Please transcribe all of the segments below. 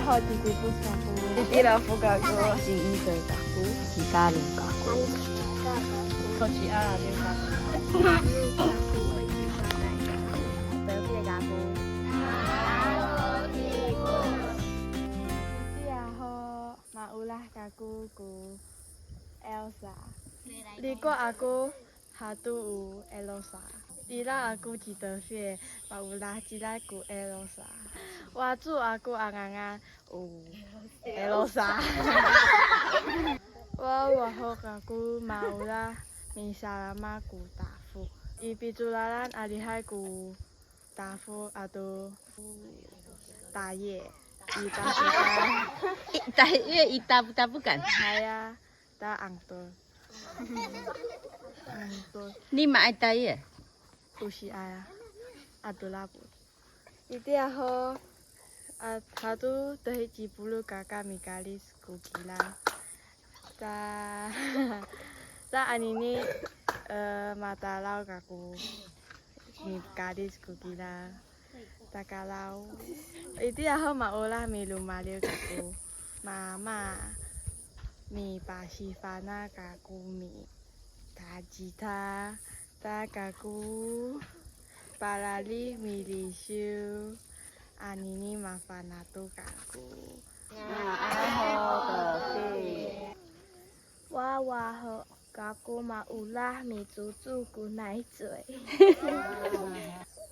好弟弟不想哭，弟弟老夫哥哥，是伊对家姑，是家人家姑，可是阿拉对家姑，得别家姑。弟弟也好，嘛有啦家姑姑 Elsa， 你个阿姑下都有 Elsa。伊拉阿姑一道血，嘛有啦一啦姑 Elsa。我做阿姑阿公啊有 Elsa。我外号阿姑嘛有啦，米沙拉玛姑大夫。伊比住啦咱阿里海姑大夫阿都大爷，伊大夫家。大爷伊打不敢。系啊，打红墩。红墩。你嘛爱大爷？有时爱啊，阿都拉不。伊底也好，下拄在迄吉布鲁嘎嘎米咖喱古吉啦，在安尼呢，马达老嘎古米咖喱古吉啦，大家老，伊底也好嘛有啦米鲁马溜嘎古，妈妈米巴西法那嘎古米，弹吉他。大家姑，巴拉里米里修，阿尼尼麻烦拿都家姑。爱好个屁。我外号家姑嘛有啦，米煮煮姑奶嘴。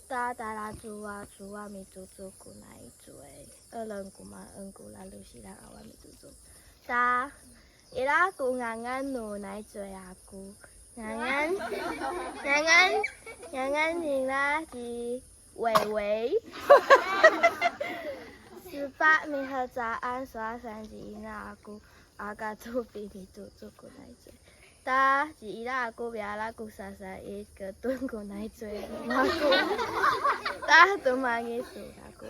大啦煮啊米煮煮姑奶嘴，二人姑嘛姑啦，露西啦阿我米煮煮。大伊拉姑硬硬努奶嘴阿姑。娘你啦是伟伟，18米和早安刷三级伊拉阿姑阿家做比米做过来做，他是伊拉阿姑比阿拉姑莎莎一个炖过来做阿姑，他都嘛艺术阿姑，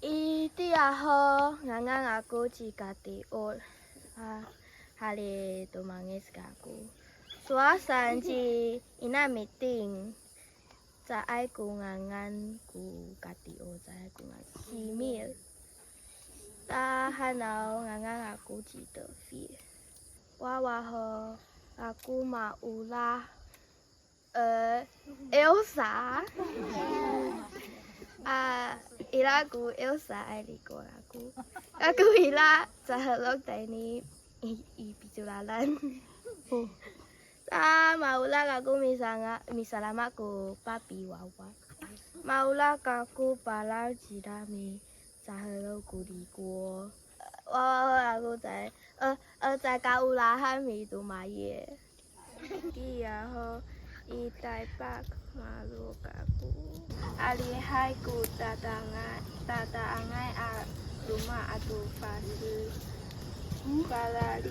伊啲阿好硬阿姑自家己学啊。哈哩都忙嘅是家姑，刷三字伊那咪定，在爱姑硬姑家己学，在爱姑硬西面，打汉老硬阿姑记得飞，我话好阿姑嘛有啦，Elsa， 伊拉姑 Elsa 爱哩个阿姑，阿姑伊拉在河落底呢。伊比较啦咱，嘛有啦，家姑米沙拉玛姑芭比娃娃，嘛有啦，家姑巴拉吉拉米在河路古里锅，我阿姑在在家有啦汉米杜马耶，伊也好，伊台北马路家姑，阿里海姑大昂爱阿鲁玛阿杜法师。巴拉里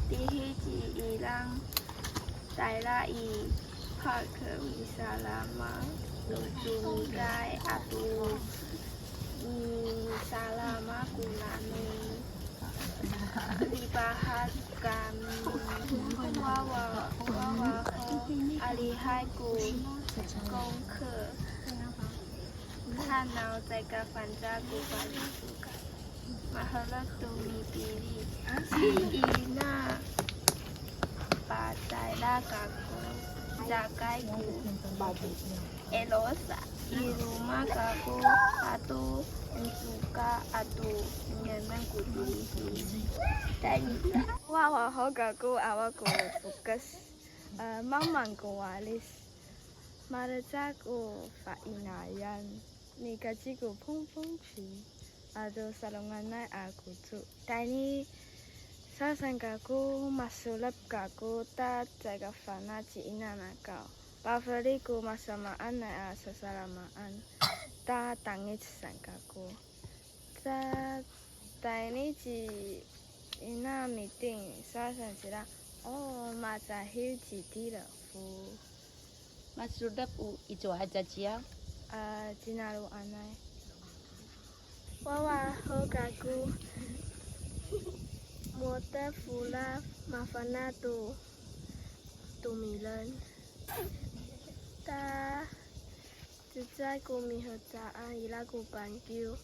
第迄支伊朗带啦伊帕克米沙拉玛，住在阿杜米沙拉玛古拉米，里巴哈甘娃娃和阿里海古功课，看到在个反扎古巴里苏嘎。Mahala tumi pili si ina patay la kaku zakay ku elosa iruma kaku atu unsuka atu nyanang ku dili taita wa ho kaku awaku fokus mamang ko walis marajaku fa inayan ni kajiku pung pung chi Aduh salongan na aku tu. Tadi saya sangka aku masulap kaku tak jaga fana ci ina nakau. Pavali ku masamaan na sesalamaan. Tak tangis sangkaku. Tadi ci ina meeting saya sangka oh masahil ci tidak fu. Masulap itu aja cia. Jinalu anai. 我话好家姑，莫得弗拉麻烦那杜米人，他只在古米和早安伊拉古板球，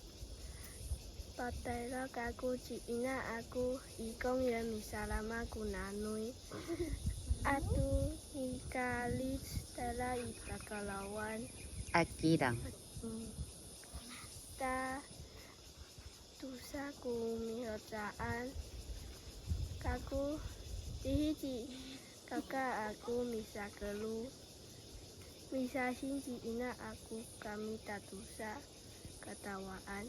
Patela kaku ina aku ikong ya misalama kunanui. Atu ikalit tala itakalawan. Akirang. Ta tusaku mihocaan. Kaku dihiji kakak aku misa kelu. Misa sinci ina aku kami tatusa ketawaan.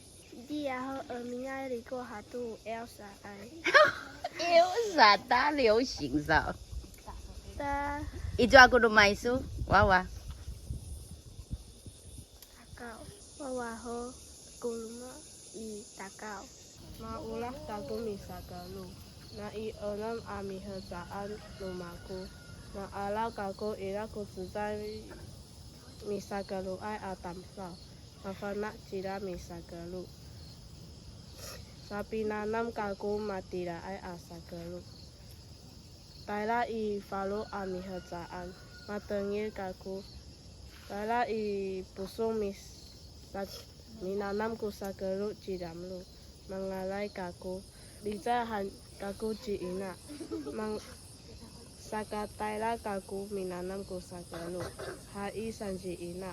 Dia mingai riko hatu Elsa ai. Elsa 大流行了。 Ta Itu aku udah maisu, wawa. takau wawaho kulma I takau. Maulah taku misa kelu. Na I enam ami hejaan lumaku. Na ala kaku ira kutsuzai misa kelu ai atamsa. Mafana cira misa kelu. Sapi nanam kaku matira ai asa kelu. Taila I falu ami hejaan. Matengir kaku. Taila I pusung minanam kusa kelu ciramlu. Mengalai kaku. Liza han kaku ciina. Saka taila kaku minanam kusa kelu. Hai sanji ina.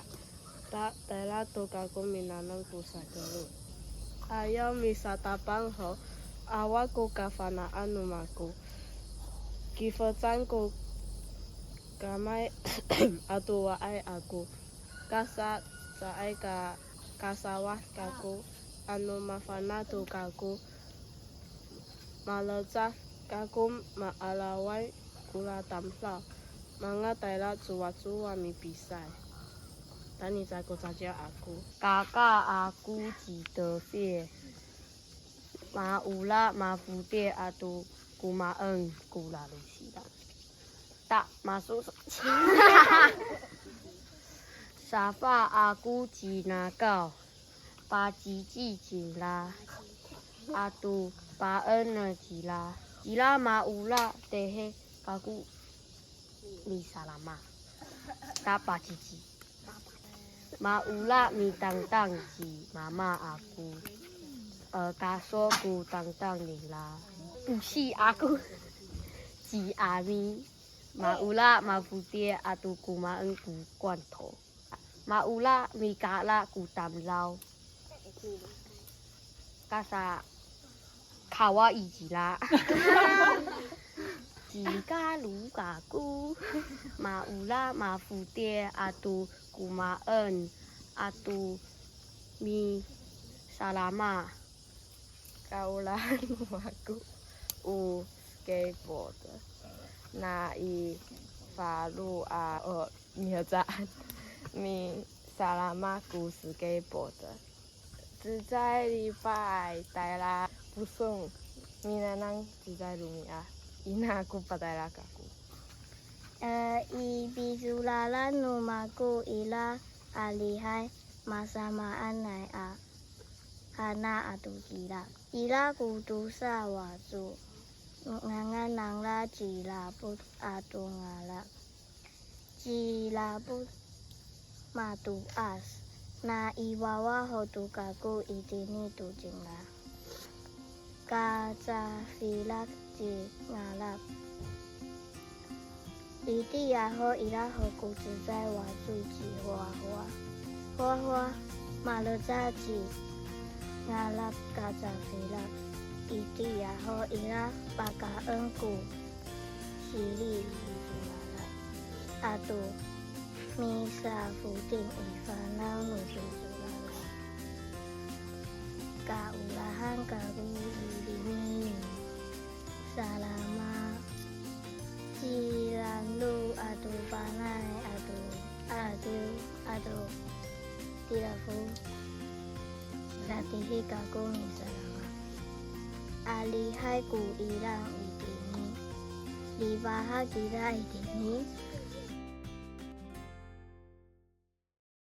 Tak taila tu kaku minanam kusa kelu. Ayo misa tapang ho. Awaku kafanaan numaku. Kifotanku kamai atua ai aku. Kasa saai kasawah kaku. Anu mafana tu kaku. Malazah kaku maalawai kula tamsa. Manga taila cuwa-cuwa mi pisai. Tani zaku saja aku. Kakak aku cita fie. Ma ula ma putih atau kumaeng kula lusida. Tak masuk. Safa aku cina kau. Pa cici cila. Atau pa ene cila. Cila ma ula tehe kaku bisa lama. Tak pa cici. Maula mi tang-tang ci mama aku. Kasoku tang-tang nila. Usi aku ci ami. Maula ma putih atau kumaeng ku kuanto. Maula mi kala ku tamlau. Kasa kawaii cila. Jika luka aku. Maula ma putih atau kumaen atau mi salama kaulah aku skateboard na I falu mi hejaan mi salama ku skateboard 只在礼拜带啦不送mi nanang 只在路米啊 ina aku patay la kaku ibizulala numaku ila alihai masamaan nai hana atu kira. Ila kutusa wazu ngangan nangla jilaput atu ngala. Jilaput matu as. Na iwawa hotu kaku itini tu jingla. Kaca filak ji ngalap. Iti yaho ila hoku zai wa zui ji hoa hoa. Hoa hoa malaza ji ngalap kaca filak. Iti yaho ila baka engku sili lala. Atu misa futing ifanau nusu lala. Kaulahan karulini salama. Cilandu atau panai atau tirafu latihi kaku misalama alihai ku ilang itini libaha kira itini